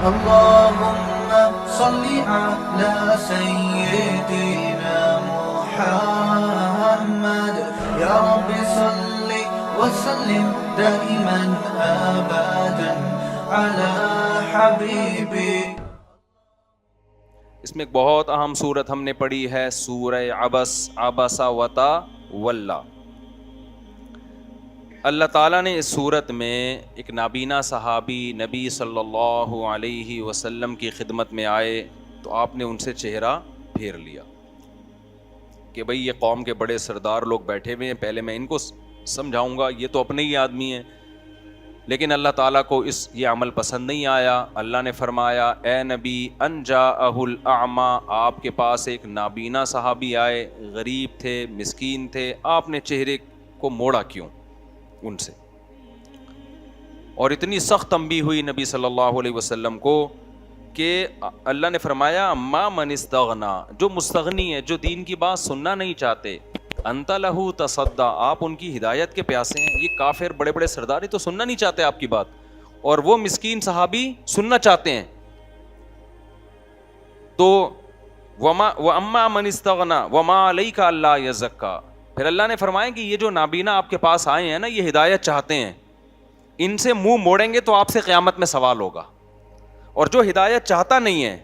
اللهم صل على سيدنا محمد يا رب صل وسلم دائما ابدا على حبيبي. اس میں ایک بہت اہم صورت ہم نے پڑھی ہے سورہ عبس، عبس وتا ولا. اللہ تعالیٰ نے اس صورت میں ایک نابینا صحابی نبی صلی اللہ علیہ وسلم کی خدمت میں آئے تو آپ نے ان سے چہرہ پھیر لیا کہ بھئی یہ قوم کے بڑے سردار لوگ بیٹھے ہوئے ہیں، پہلے میں ان کو سمجھاؤں گا، یہ تو اپنے ہی آدمی ہیں. لیکن اللہ تعالیٰ کو یہ عمل پسند نہیں آیا. اللہ نے فرمایا اے نبی ان جاءہ الاعمی، آپ کے پاس ایک نابینا صحابی آئے، غریب تھے، مسکین تھے، آپ نے چہرے کو موڑا کیوں ان سے؟ اور اتنی سخت تنبیہ ہوئی نبی صلی اللہ علیہ وسلم کو کہ اللہ نے فرمایا ما من استغنا، جو مستغنی ہے، جو دین کی بات سننا نہیں چاہتے، انت لہو تصدی، آپ ان کی ہدایت کے پیاسے ہیں. یہ کافر بڑے بڑے سردار تو سننا نہیں چاہتے آپ کی بات، اور وہ مسکین صحابی سننا چاہتے ہیں. تو وَأَمَّا مَنِ اسْتَغْنَى وَمَا عَلَيْكَ أَلَّا يَزَّكَّى، پھر اللہ نے فرمایا کہ یہ جو نابینا آپ کے پاس آئے ہیں نا، یہ ہدایت چاہتے ہیں، ان سے منہ موڑیں گے تو آپ سے قیامت میں سوال ہوگا. اور جو ہدایت چاہتا نہیں ہے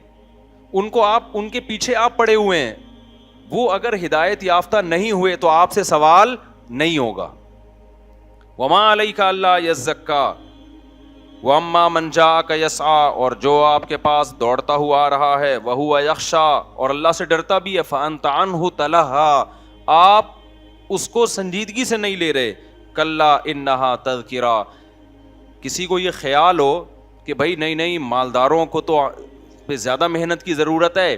ان کو آپ، ان کے پیچھے آپ پڑے ہوئے ہیں، وہ اگر ہدایت یافتہ نہیں ہوئے تو آپ سے سوال نہیں ہوگا. وَمَا عَلَيْكَ أَلَّا يَزَّكَّى وَأَمَّا مَنْ جَاءَكَ يَسْعَىٰ، اور جو آپ کے پاس دوڑتا ہوا آ رہا ہے، وَهُوَ يَخْشَىٰ، اور اللہ سے ڈرتا بھی ہے، فَأَنْتَ عَنْهُ تَلَهَّىٰ، آپ اس کو سنجیدگی سے نہیں لے رہے. کَلَّا إِنَّهَا تَذْكِرَةٌ، کسی کو یہ خیال ہو کہ بھائی نہیں مالداروں کو تو پہ زیادہ محنت کی ضرورت ہے،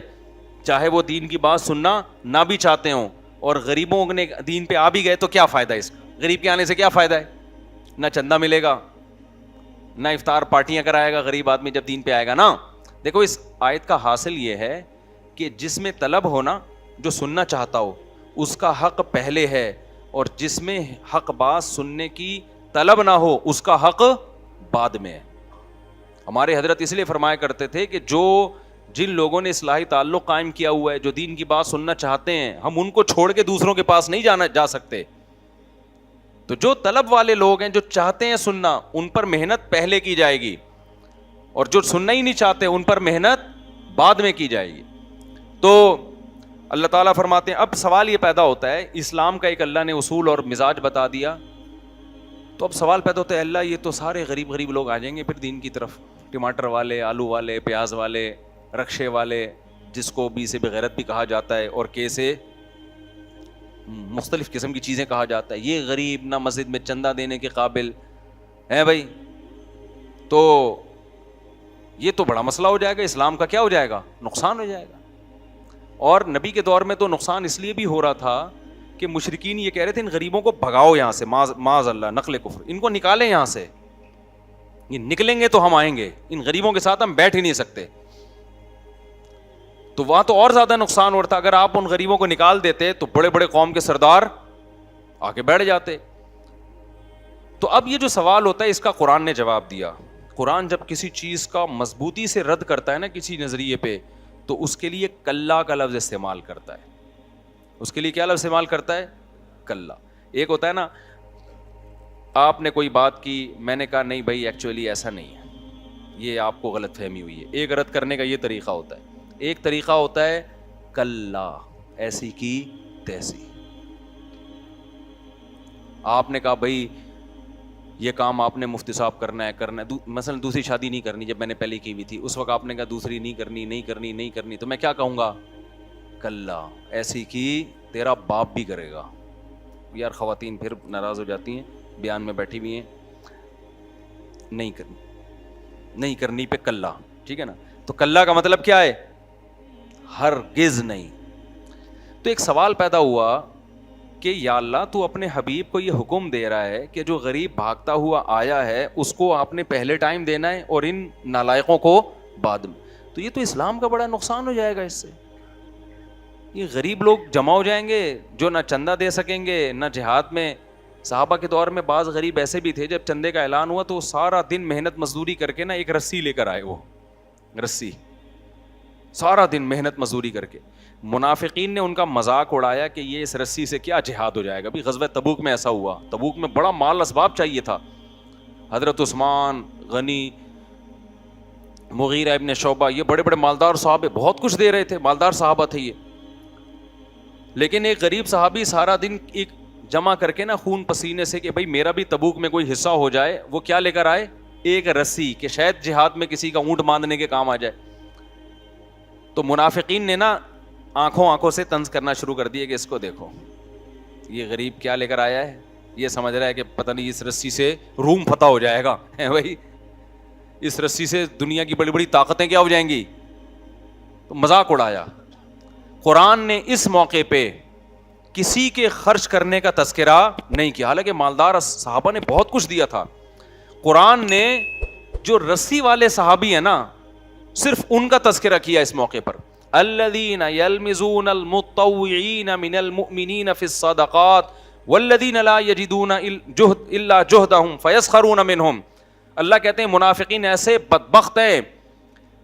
چاہے وہ دین کی بات سننا نہ بھی چاہتے ہوں، اور غریبوں نے دین پہ آ بھی گئے تو کیا فائدہ ہے اس کا؟ غریب کے آنے سے کیا فائدہ ہے؟ نہ چندہ ملے گا، نہ افطار پارٹیاں کرائے گا غریب آدمی جب دین پہ آئے گا نا. دیکھو اس آیت کا حاصل یہ ہے کہ جس میں طلب ہو نا، جو سننا چاہتا ہو اس کا حق پہلے ہے، اور جس میں حق بات سننے کی طلب نہ ہو اس کا حق بعد میں ہے. ہمارے حضرت اس لیے فرمایا کرتے تھے کہ جن لوگوں نے اصلاحی تعلق قائم کیا ہوا ہے، جو دین کی بات سننا چاہتے ہیں، ہم ان کو چھوڑ کے دوسروں کے پاس نہیں جا سکتے. تو جو طلب والے لوگ ہیں، جو چاہتے ہیں سننا، ان پر محنت پہلے کی جائے گی، اور جو سننا ہی نہیں چاہتے ان پر محنت بعد میں کی جائے گی. تو اللہ تعالیٰ فرماتے ہیں، اب سوال یہ پیدا ہوتا ہے، اسلام کا ایک اللہ نے اصول اور مزاج بتا دیا، تو اب سوال پیدا ہوتا ہے اللہ یہ تو سارے غریب لوگ آ جائیں گے پھر دین کی طرف، ٹماٹر والے، آلو والے، پیاز والے، رکشے والے، جس کو بی سے بغیرت بھی کہا جاتا ہے اور کے سے مختلف قسم کی چیزیں کہا جاتا ہے، یہ غریب نہ مسجد میں چندہ دینے کے قابل ہے بھائی. تو یہ تو بڑا مسئلہ ہو جائے گا، اسلام کا کیا ہو جائے گا؟ نقصان ہو جائے گا. اور نبی کے دور میں تو نقصان اس لیے بھی ہو رہا تھا کہ مشرکین یہ کہہ رہے تھے ان غریبوں کو بھگاؤ یہاں سے، معاذ اللہ نقل کفر، ان کو نکالیں یہاں سے، یہ نکلیں گے تو ہم آئیں گے، ان غریبوں کے ساتھ ہم بیٹھ ہی نہیں سکتے. تو وہاں تو اور زیادہ نقصان ہو رہا تھا. اگر آپ ان غریبوں کو نکال دیتے تو بڑے بڑے قوم کے سردار آ کے بیٹھ جاتے. تو اب یہ جو سوال ہوتا ہے اس کا قرآن نے جواب دیا. قرآن جب کسی چیز کا مضبوطی سے رد کرتا ہے نا کسی نظریے پہ، تو اس کے لیے کلا کا لفظ استعمال کرتا ہے. اس کے لیے کیا لفظ استعمال کرتا ہے؟ کلا. ایک ہوتا ہے نا، آپ نے کوئی بات کی، میں نے کہا نہیں بھائی ایکچولی ایسا نہیں ہے، یہ آپ کو غلط فہمی ہوئی ہے. ایک رد کرنے کا یہ طریقہ ہوتا ہے. ایک طریقہ ہوتا ہے کلا، ایسی کی تیسی. آپ نے کہا بھائی یہ کام آپ نے مفتی صاحب کرنا ہے، مثلا دوسری شادی نہیں کرنی، جب میں نے پہلے کی ہوئی تھی اس وقت آپ نے کہا دوسری نہیں کرنی، تو میں کیا کہوں گا؟ کلا، ایسی کی تیرا باپ بھی کرے گا. یار خواتین پھر ناراض ہو جاتی ہیں، بیان میں بیٹھی ہوئی ہیں، نہیں کرنی پہ کلا، ٹھیک ہے نا. تو کلا کا مطلب کیا ہے؟ ہرگز نہیں. تو ایک سوال پیدا ہوا کہ یا اللہ تو اپنے حبیب کو یہ حکم دے رہا ہے کہ جو غریب بھاگتا ہوا آیا ہے اس کو آپ نے پہلے ٹائم دینا ہے اور ان نالائقوں کو بعد میں. تو یہ تو اسلام کا بڑا نقصان ہو جائے گا اس سے. یہ غریب لوگ جمع ہو جائیں گے جو نہ چندہ دے سکیں گے نہ جہاد میں. صحابہ کے دور میں بعض غریب ایسے بھی تھے، جب چندے کا اعلان ہوا تو سارا دن محنت مزدوری کر کے نا ایک رسی لے کر آئے وہ رسی, سارا دن محنت مزدوری کر کے. منافقین نے ان کا مذاق اڑایا کہ یہ اس رسی سے کیا جہاد ہو جائے گا. بھی غزوہ تبوک میں ایسا ہوا, تبوک میں بڑا مال اسباب چاہیے تھا. حضرت عثمان غنی, مغیرہ ابن شعبہ, یہ بڑے بڑے مالدار صحابے بہت کچھ دے رہے تھے, مالدار صحابہ تھے یہ. لیکن ایک غریب صحابی سارا دن ایک جمع کر کے نا خون پسینے سے کہ بھائی میرا بھی تبوک میں کوئی حصہ ہو جائے, وہ کیا لے کر آئے, ایک رسی, کہ شاید جہاد میں کسی کا اونٹ باندھنے کے کام آ جائے. تو منافقین نے نا آنکھوں سے طنز کرنا شروع کر دیے کہ اس کو دیکھو یہ غریب کیا لے کر آیا ہے, یہ سمجھ رہا ہے کہ پتہ نہیں اس رسی سے روم فتح ہو جائے گا, بھائی اس رسی سے دنیا کی بڑی بڑی طاقتیں کیا ہو جائیں گی. تو مذاق اڑایا. قرآن نے اس موقع پہ کسی کے خرچ کرنے کا تذکرہ نہیں کیا, حالانکہ مالدار صحابہ نے بہت کچھ دیا تھا. قرآن نے جو رسی والے صحابی ہیں نا صرف ان کا تذکرہ کیا اس موقع پر. الذین یلمزون المطوعین من المؤمنین فی الصدقات والذین لا یجدون الا جہدہم فیسخرون منہم. اللہ کہتے ہیں منافقین ایسے بدبخت ہیں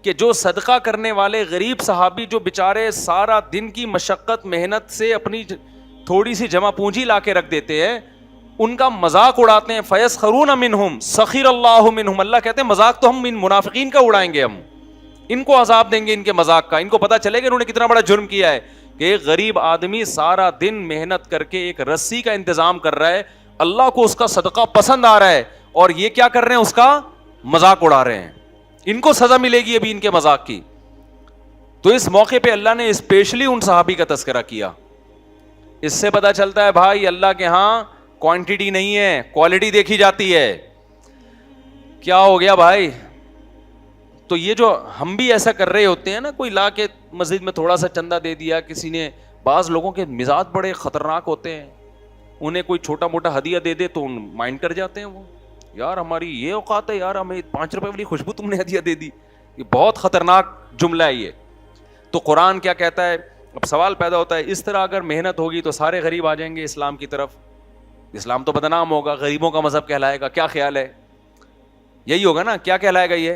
کہ جو صدقہ کرنے والے غریب صحابی جو بیچارے سارا دن کی مشقت محنت سے اپنی تھوڑی سی جمع پونجی لا کے رکھ دیتے ہیں, ان کا مذاق اڑاتے ہیں. فیسخرون منہم سخر اللہ منہم, اللہ کہتے ہیں مذاق تو ہم ان منافقین کا اڑائیں گے, ہم ان کو عذاب دیں گے ان کے مذاق کا. ان کو پتہ چلے گا انہوں نے کتنا بڑا جرم کیا ہے کہ ایک غریب آدمی سارا دن محنت کر کے ایک رسی کا انتظام کر رہا ہے, اللہ کو اس کا صدقہ پسند آ رہا ہے, اور یہ کیا کر رہے ہیں, اس کا مذاق اڑا رہے ہیں. ان کو سزا ملے گی ابھی ان کے مذاق کی. تو اس موقع پہ اللہ نے اسپیشلی ان صحابی کا تذکرہ کیا. اس سے پتہ چلتا ہے بھائی اللہ کے ہاں کوانٹٹی نہیں ہے, کوالٹی دیکھی جاتی ہے. کیا ہو گیا بھائی, تو یہ جو ہم بھی ایسا کر رہے ہوتے ہیں نا, کوئی لا کے مسجد میں تھوڑا سا چندہ دے دیا کسی نے. بعض لوگوں کے مزاج بڑے خطرناک ہوتے ہیں, انہیں کوئی چھوٹا موٹا ہدیہ دے دے تو مائنڈ کر جاتے ہیں, وہ یار ہماری یہ اوقات ہے یار, ہمیں 5 روپے والی خوشبو تم نے ہدیہ دے دی. یہ بہت خطرناک جملہ ہے یہ. تو قرآن کیا کہتا ہے, اب سوال پیدا ہوتا ہے اس طرح اگر محنت ہوگی تو سارے غریب آ جائیں گے اسلام کی طرف, اسلام تو بدنام ہوگا, غریبوں کا مذہب کہلائے گا. کیا خیال ہے, یہی ہوگا نا, کیا کہلائے گا یہ,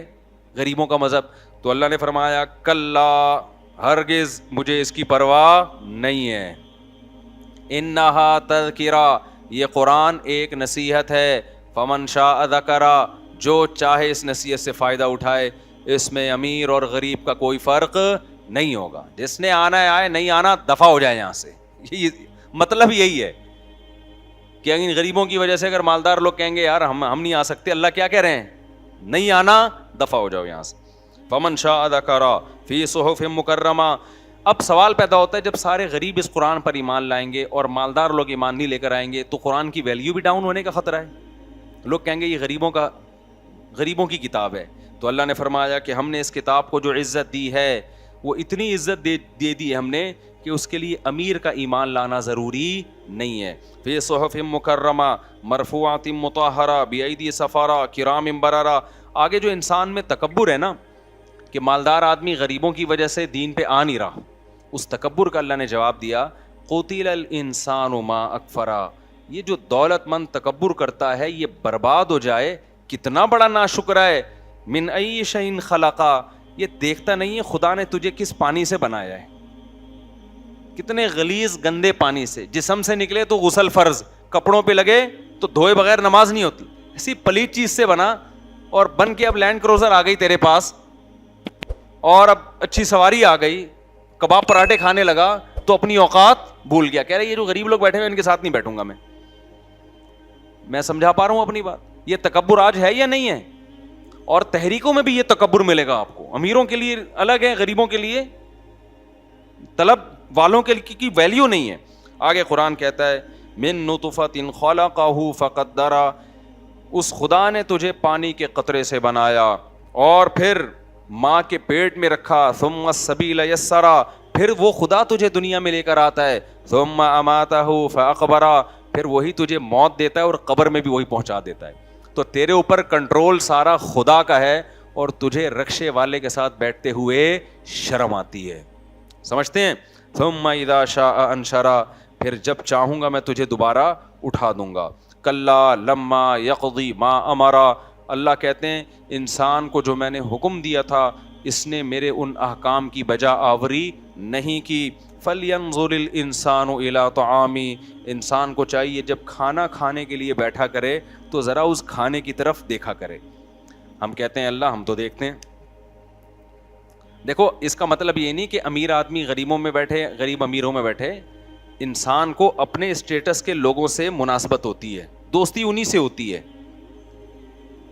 غریبوں کا مذہب. تو اللہ نے فرمایا کلا, ہرگز مجھے اس کی پرواہ نہیں ہے. انہا تذکرہ, یہ قرآن ایک نصیحت ہے. فمن شاء ذکر, جو چاہے اس نصیحت سے فائدہ اٹھائے. اس میں امیر اور غریب کا کوئی فرق نہیں ہوگا, جس نے آنا ہے آئے, نہیں آنا دفع ہو جائے یہاں سے. مطلب یہی ہے کہ ان غریبوں کی وجہ سے اگر مالدار لوگ کہیں گے یار ہم نہیں آ سکتے, اللہ کیا کہہ رہے ہیں, نہیں آنا دفع ہو جاؤ یہاں سے. فمن شاء ذکر فی صحف مکرمہ. اب سوال پیدا ہوتا ہے جب سارے غریب اس قرآن پر ایمان لائیں گے اور مالدار لوگ ایمان نہیں لے کر آئیں گے تو قرآن کی ویلیو بھی ڈاؤن ہونے کا خطرہ ہے. لوگ کہیں گے یہ غریبوں کی کتاب ہے. تو اللہ نے فرمایا کہ ہم نے اس کتاب کو جو عزت دی ہے وہ اتنی عزت دے دی ہے ہم نے کہ اس کے لیے امیر کا ایمان لانا ضروری نہیں ہے. فی صحف مکرمہ مرفوعات مطہرہ بایدی سفارہ کرام بررہ. آگے جو انسان میں تکبر ہے نا کہ مالدار آدمی غریبوں کی وجہ سے دین پہ آ نہیں رہا, اس تکبر کا اللہ نے جواب دیا قتل الانسان ما اکفرہ. یہ جو دولت مند تکبر کرتا ہے یہ برباد ہو جائے, کتنا بڑا ناشکر ہے. من ای شیء خلقہ, یہ دیکھتا نہیں ہے خدا نے تجھے کس پانی سے بنایا ہے, کتنے غلیظ گندے پانی سے. جسم سے نکلے تو غسل فرض, کپڑوں پہ لگے تو دھوئے بغیر نماز نہیں ہوتی, ایسی پلیت چیز سے بنا, اور بن کے اب لینڈ کروزر آ گئی تیرے پاس اور اب اچھی سواری آ گئی, کباب پراٹھے کھانے لگا تو اپنی اوقات بھول گیا. کہہ رہے یہ جو غریب لوگ بیٹھے ہوئے ان کے ساتھ نہیں بیٹھوں گا میں سمجھا پا رہا ہوں اپنی بات. یہ تکبر آج ہے یا نہیں ہے؟ اور تحریکوں میں بھی یہ تکبر ملے گا آپ کو. امیروں کے لیے الگ ہے, غریبوں کے لیے, طلب والوں کے لیے کی ویلیو نہیں ہے. آگے قرآن کہتا ہے من نطفۃ خلقہ فقدر, اس خدا نے تجھے پانی کے قطرے سے بنایا اور پھر ماں کے پیٹ میں رکھا. ثم السبیل یسرا, پھر وہ خدا تجھے دنیا میں لے کر آتا ہے. ثم اماتہ فاقبرا, پھر وہی تجھے موت دیتا ہے اور قبر میں بھی وہی پہنچا دیتا ہے. تو تیرے اوپر کنٹرول سارا خدا کا ہے اور تجھے رکشے والے کے ساتھ بیٹھتے ہوئے شرم آتی ہے. سمجھتے ہیں؟ ثم اذا شاء انشرا, پھر جب چاہوں گا میں تجھے دوبارہ اٹھا دوں گا. کلا لما یقضی ما امرا, اللہ کہتے ہیں انسان کو جو میں نے حکم دیا تھا اس نے میرے ان احکام کی بجا آوری نہیں کی. فَلْيَنظُرِ الْإِنسَانُ إِلَىٰ طَعَامِهِ, انسان کو چاہیے جب کھانا کھانے کے لیے بیٹھا کرے تو ذرا اس کھانے کی طرف دیکھا کرے. ہم کہتے ہیں اللہ ہم تو دیکھتے ہیں. دیکھو اس کا مطلب یہ نہیں کہ امیر آدمی غریبوں میں بیٹھے, غریب امیروں میں بیٹھے. انسان کو اپنے اسٹیٹس کے لوگوں سے مناسبت ہوتی ہے, دوستی انہی سے ہوتی ہے,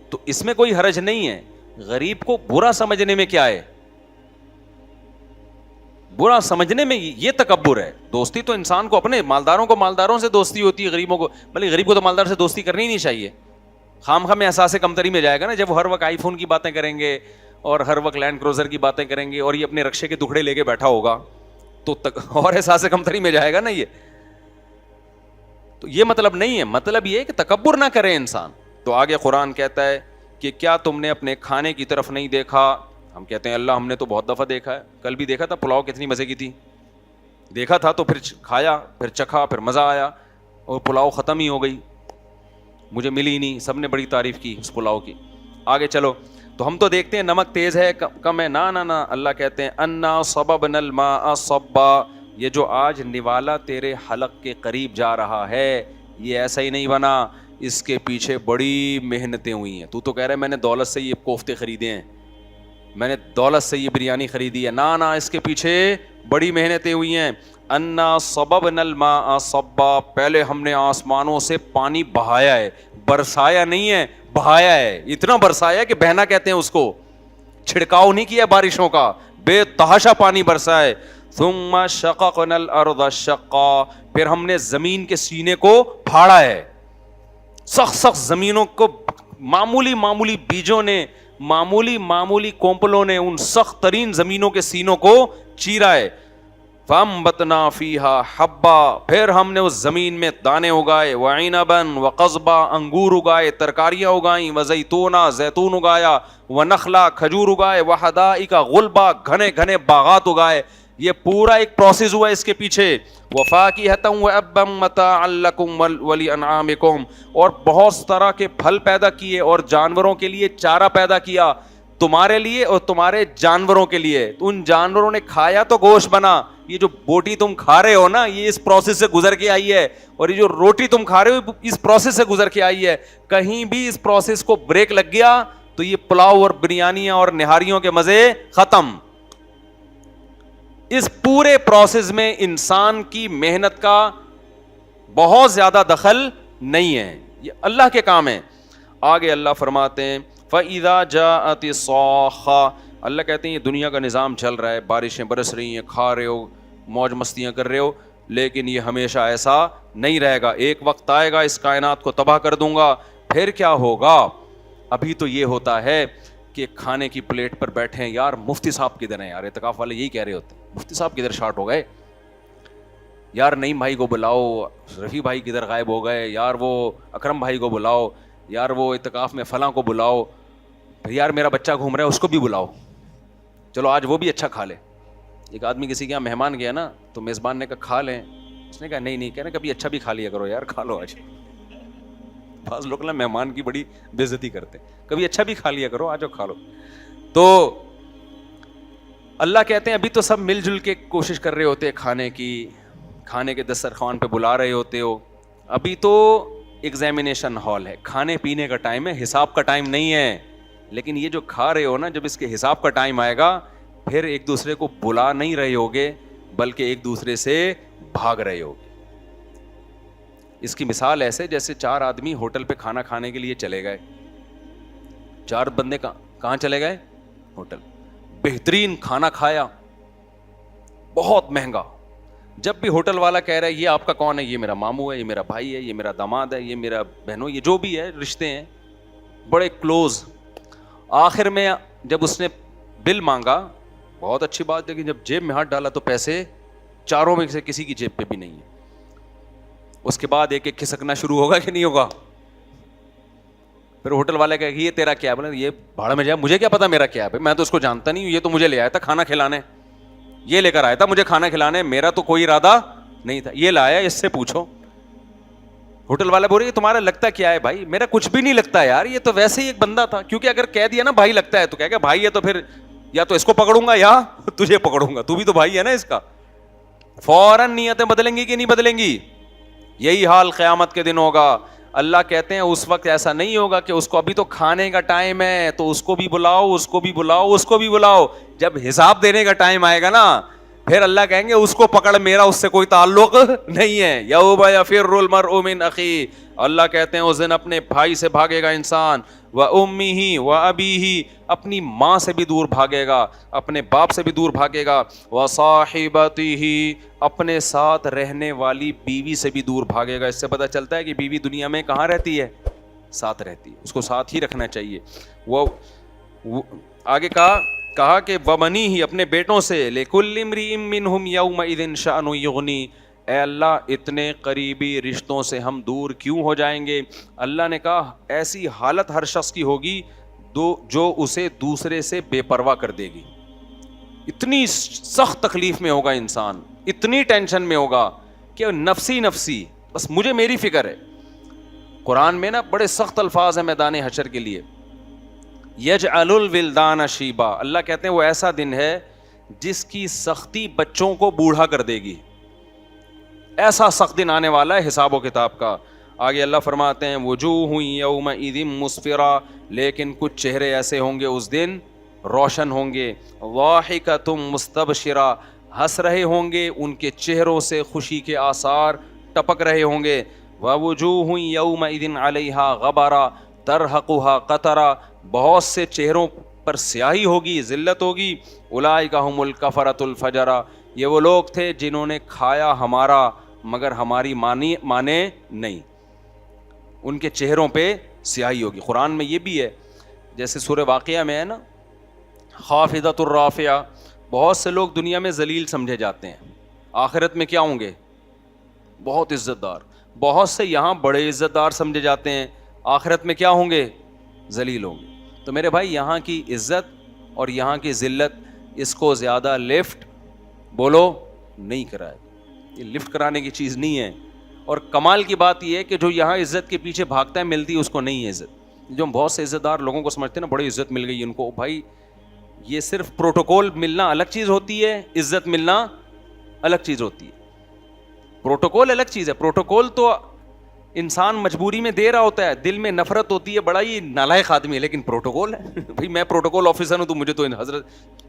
تو اس میں کوئی حرج نہیں ہے. غریب کو برا سمجھنے میں کیا ہے؟ برا سمجھنے میں یہ تکبر ہے. دوستی تو انسان کو اپنے مالداروں کو مالداروں سے دوستی ہوتی ہے, غریبوں کو بلکہ غریب کو تو مالدار سے دوستی کرنی ہی نہیں چاہیے. خام خواہ میں احساس کمتری میں جائے گا نا جب وہ ہر وقت آئی فون کی باتیں کریں گے اور ہر وقت لینڈ کروزر کی باتیں کریں گے اور یہ اپنے رکشے کے دکھڑے لے کے بیٹھا ہوگا تو اور احساس کمتری میں جائے گا نا. یہ تو یہ مطلب نہیں ہے, مطلب یہ ہے کہ تکبر نہ کرے انسان. تو آگے قرآن کہتا ہے کہ کیا تم نے اپنے کھانے کی طرف نہیں دیکھا؟ ہم کہتے ہیں اللہ ہم نے تو بہت دفعہ دیکھا ہے, کل بھی دیکھا تھا پلاؤ کتنی مزے کی تھی, دیکھا تھا تو پھر کھایا, پھر چکھا, پھر مزہ آیا اور پلاؤ ختم ہی ہو گئی, مجھے ملی ہی نہیں, سب نے بڑی تعریف کی اس پلاؤ کی. آگے چلو, تو ہم تو دیکھتے ہیں نمک تیز ہے کم ہے, نا نا نا, اللہ کہتے ہیں انا صببنا الماء صبا, یہ جو آج نوالا تیرے حلق کے قریب جا رہا ہے یہ ایسا ہی نہیں بنا, اس کے پیچھے بڑی محنتیں ہوئی ہیں. تو کہہ رہا ہے میں نے دولت سے یہ کوفتے خریدے ہیں, میں نے دولت سے یہ بریانی خریدی ہے, نا نا, اس کے پیچھے بڑی محنتیں ہوئی ہیں. انا صببنا الماء صبا, پہلے ہم نے آسمانوں سے پانی بہایا ہے, برسایا نہیں ہے, بہایا ہے. اتنا برسایا کہ بہنا کہتے ہیں اس کو, چھڑکاؤ نہیں کیا بارشوں کا, بے تحاشا پانی برسا ہے. ثم شققنا الارض شقا, پھر ہم نے زمین کے سینے کو پھاڑا ہے. سخت سخت زمینوں کو معمولی معمولی بیجوں نے, معمولی معمولی کومپلوں نے ان سخت ترین زمینوں کے سینوں کو چیرا ہے. فَأَنبَتْنَا فِيهَا حَبًّا, پھر ہم نے اس زمین میں دانے اگائے, وَعِنَبًا وَقَضْبًا, انگور اگائے, ترکاریاں اگائیں, وَزَيْتُونًا, زیتون اگایا, وَنَخْلًا, کھجور اگائے, وَحَدَائِقَ غُلْبًا, گھنے گھنے باغات اگائے. یہ پورا ایک پروسیس ہوا اس کے پیچھے. وَفَاكِهَةً وَأَبًّا مَتَاعًا لَكُمْ وَلِأَنْعَامِكُمْ, اور بہت طرح کے پھل پیدا کیے اور جانوروں کے لیے چارہ پیدا کیا, تمہارے لیے اور تمہارے جانوروں کے لیے. ان جانوروں نے کھایا تو گوشت بنا. یہ جو بوٹی تم کھا رہے ہو نا یہ اس پروسیس سے گزر کے آئی ہے, اور یہ جو روٹی تم کھا رہے ہو اس پروسیس سے گزر کے آئی ہے. کہیں بھی اس پروسیس کو بریک لگ گیا تو یہ پلاؤ اور بریانیاں اور نہاریوں کے مزے ختم. اس پورے پروسیس میں انسان کی محنت کا بہت زیادہ دخل نہیں ہے, یہ اللہ کے کام ہے. آگے اللہ فرماتے ہیں فَإِذَا جَاءَتِ الصَّاخَّةُ, اللہ کہتے ہیں یہ دنیا کا نظام چل رہا ہے, بارشیں برس رہی ہیں, کھا رہے ہو, موج مستیاں کر رہے ہو, لیکن یہ ہمیشہ ایسا نہیں رہے گا. ایک وقت آئے گا اس کائنات کو تباہ کر دوں گا. پھر کیا ہوگا؟ ابھی تو یہ ہوتا ہے کہ کھانے کی پلیٹ پر بیٹھے ہیں, یار مفتی صاحب کدھر ہیں, یار اعتکاف والے یہی کہہ رہے ہوتے ہیں, مفتی صاحب کدھر شارٹ ہو گئے, یار نعیم بھائی کو بلاؤ, رفیع بھائی کدھر غائب ہو گئے, یار وہ اکرم بھائی کو بلاؤ, یار وہ اعتکاف میں فلاں کو بلاؤ, یار میرا بچہ گھوم رہا ہے اس کو بھی بلاؤ, چلو آج وہ بھی اچھا کھا لے. ایک آدمی کسی کے یہاں مہمان گیا نا تو میزبان نے کہا کھا لیں, اس نے کہا نہیں کہنا کبھی اچھا بھی کھا لیا کرو یار, کھا لو آج. بعض لوگ نا مہمان کی بڑی بے عزتی کرتے, کبھی اچھا بھی کھا لیا کرو, آ جاؤ کھا لو. تو اللہ کہتے ہیں ابھی تو سب مل جل کے کوشش کر رہے ہوتے ہیں کھانے کی, کھانے کے دسترخوان پہ بلا رہے ہوتے ہو. ابھی تو ایگزامینیشن ہال ہے, کھانے پینے کا ٹائم ہے, حساب کا ٹائم نہیں ہے. لیکن یہ جو کھا رہے ہو نا, جب اس کے حساب کا ٹائم آئے گا پھر ایک دوسرے کو بلا نہیں رہے ہوگے بلکہ ایک دوسرے سے بھاگ رہے ہوگے. اس کی مثال ایسے جیسے 4 آدمی ہوٹل پہ کھانا کھانے کے لیے چلے گئے. 4 بندے کہاں چلے گئے؟ ہوٹل. بہترین کھانا کھایا, بہت مہنگا. جب بھی ہوٹل والا کہہ رہا ہے یہ آپ کا کون ہے, یہ میرا ماموں ہے, یہ میرا بھائی ہے, یہ میرا داماد ہے, یہ میرا بہنوں, یہ جو بھی ہے رشتے ہیں بڑے کلوز. آخر میں جب اس نے بل مانگا, بہت اچھی بات, لیکن جب جیب میں ہاتھ ڈالا تو پیسے 4 میں سے کسی کی جیب پہ بھی نہیں ہے. اس کے بعد ایک ایک کھسکنا شروع ہوگا کہ نہیں ہوگا؟ پھر ہوٹل والے کہے کہ یہ تیرا کیا ہے, بولے یہ بھاڑ میں جائے, مجھے کیا پتا میرا کیا ہے, میں تو اس کو جانتا نہیں ہوں, یہ تو مجھے لے آیا تھا کھانا کھلانے, یہ لے کر آیا تھا مجھے کھانا کھلانے, میرا تو کوئی ارادہ نہیں تھا, یہ لایا, اس سے پوچھو. ہوٹل والا بول رہے تمہارا لگتا کیا ہے؟ بھائی میرا کچھ بھی نہیں لگتا یار, یہ تو ویسے ہی ایک بندہ تھا. کیونکہ اگر کہہ دیا نا بھائی لگتا ہے تو کہہ گا بھائی ہے تو پھر یا تو اس کو پکڑوں گا یا تجھے پکڑوں گا, تو بھی تو بھائی ہے نا اس کا. فوراً نیتیں بدلیں گی کہ نہیں بدلیں گی؟ یہی حال قیامت کے دن ہوگا. اللہ کہتے ہیں اس وقت ایسا نہیں ہوگا کہ اس کو ابھی تو کھانے کا ٹائم ہے تو اس کو بھی بلاؤ, اس کو بھی بلاؤ, اس کو بھی بلاؤ. جب حساب دینے کا ٹائم آئے گا نا, پھر اللہ کہیں گے اس کو پکڑ, میرا اس سے کوئی تعلق نہیں ہے. یوم یفر المرء من اخیہ, اللہ کہتے ہیں اس دن اپنے بھائی سے بھاگے گا انسان, وامہ وابیہ, اپنی ماں سے بھی دور بھاگے گا, اپنے باپ سے بھی دور بھاگے گا, وصاحبتہ, اپنے ساتھ رہنے والی بیوی سے بھی دور بھاگے گا. اس سے پتہ چلتا ہے کہ بیوی دنیا میں کہاں رہتی ہے؟ ساتھ رہتی ہے, اس کو ساتھ ہی رکھنا چاہیے. وہ آگے کہا کہ وبنیہ, اپنے بیٹوں سے, لکل امرئ منہم یومئذ شأن یغنی, اے اللہ اتنے قریبی رشتوں سے ہم دور کیوں ہو جائیں گے؟ اللہ نے کہا ایسی حالت ہر شخص کی ہوگی جو اسے دوسرے سے بے پرواہ کر دے گی. اتنی سخت تکلیف میں ہوگا انسان, اتنی ٹینشن میں ہوگا کہ نفسی نفسی, بس مجھے میری فکر ہے. قرآن میں نا بڑے سخت الفاظ ہیں میدان حشر کے لیے. یجعل الولدان شیبا, اللہ کہتے ہیں وہ ایسا دن ہے جس کی سختی بچوں کو بوڑھا کر دے گی. ایسا سخت دن آنے والا ہے حساب و کتاب کا. آگے اللہ فرماتے ہیں وجوہ یومئذ مسفرہ, لیکن کچھ چہرے ایسے ہوں گے اس دن روشن ہوں گے. ضاحکۃ مستبشرہ, ہنس رہے ہوں گے, ان کے چہروں سے خوشی کے آثار ٹپک رہے ہوں گے. ووجوہ یومئذ علیہا غبرہ ترہقھا قطرہ, بہت سے چہروں پر سیاہی ہوگی, ذلت ہوگی. اولئک ھم الکفرۃ الفجرہ, یہ وہ لوگ تھے جنہوں نے کھایا ہمارا مگر ہماری مانے نہیں. ان کے چہروں پہ سیاہی ہوگی. قرآن میں یہ بھی ہے, جیسے سورہ واقعہ میں ہے نا, خافضۃ الرافعہ, بہت سے لوگ دنیا میں ذلیل سمجھے جاتے ہیں, آخرت میں کیا ہوں گے؟ بہت عزت دار. بہت سے یہاں بڑے عزت دار سمجھے جاتے ہیں, آخرت میں کیا ہوں گے؟ ذلیل ہوں گے. تو میرے بھائی یہاں کی عزت اور یہاں کی ذلت, اس کو زیادہ لفٹ بولو نہیں کرائے. یہ لفٹ کرانے کی چیز نہیں ہے. اور کمال کی بات یہ ہے کہ جو یہاں عزت کے پیچھے بھاگتا ہے ملتی اس کو نہیں ہے عزت. جو بہت سے عزت دار لوگوں کو سمجھتے ہیں نا بڑی عزت مل گئی ان کو, بھائی یہ صرف پروٹوکول ملنا الگ چیز ہوتی ہے, عزت ملنا الگ چیز ہوتی ہے. پروٹوکول الگ چیز ہے. پروٹوکول تو انسان مجبوری میں دے رہا ہوتا ہے, دل میں نفرت ہوتی ہے, بڑا ہی نالائق آدمی ہے, لیکن پروٹوکول ہے. بھائی میں پروٹوکول آفیسر ہوں تو مجھے تو حضرت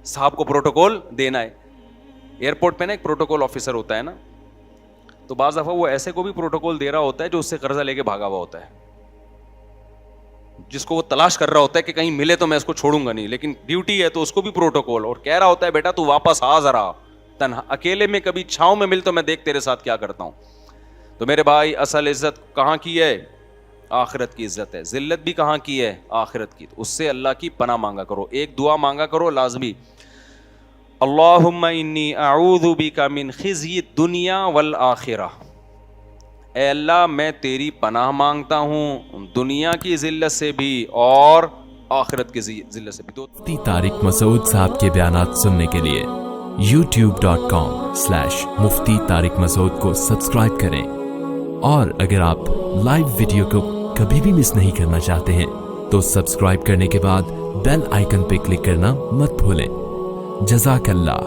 صاحب کو پروٹوکول دینا ہے. ایئرپورٹ پہ نا ایک پروٹوکول آفیسر ہوتا ہے نا, تو بعض دفعہ وہ ایسے کو بھی پروٹوکول دے رہا ہوتا ہے جو اس سے قرضہ لے کے بھاگا ہوا ہوتا ہے, جس کو وہ تلاش کر رہا ہوتا ہے کہ کہیں ملے تو میں اس کو چھوڑوں گا نہیں, لیکن ڈیوٹی ہے تو اس کو بھی پروٹوکول, اور کہہ رہا ہوتا ہے بیٹا تو واپس آ ذرا, تنہا اکیلے میں کبھی چھاؤں میں مل تو میں دیکھ تیرے ساتھ کیا کرتا ہوں. تو میرے بھائی اصل عزت کہاں کی ہے؟ آخرت کی عزت ہے. ذلت بھی کہاں کی ہے؟ آخرت کی. اس سے اللہ کی پناہ مانگا کرو, ایک دعا مانگا کرو لازمی, اللہم انی اعوذ بک من خزی الدنیا والآخرہ, اے اللہ میں تیری پناہ مانگتا ہوں دنیا کی ذلت سے بھی اور آخرت کی ذلت سے بھی. مفتی طارق مسعود صاحب کے بیانات سننے کے لیے youtube.com/مفتی طارق مسعود کو سبسکرائب کریں, اور اگر آپ لائیو ویڈیو کو کبھی بھی مس نہیں کرنا چاہتے ہیں تو سبسکرائب کرنے کے بعد بیل آئیکن پہ کلک کرنا مت بھولیں. جزاک اللہ.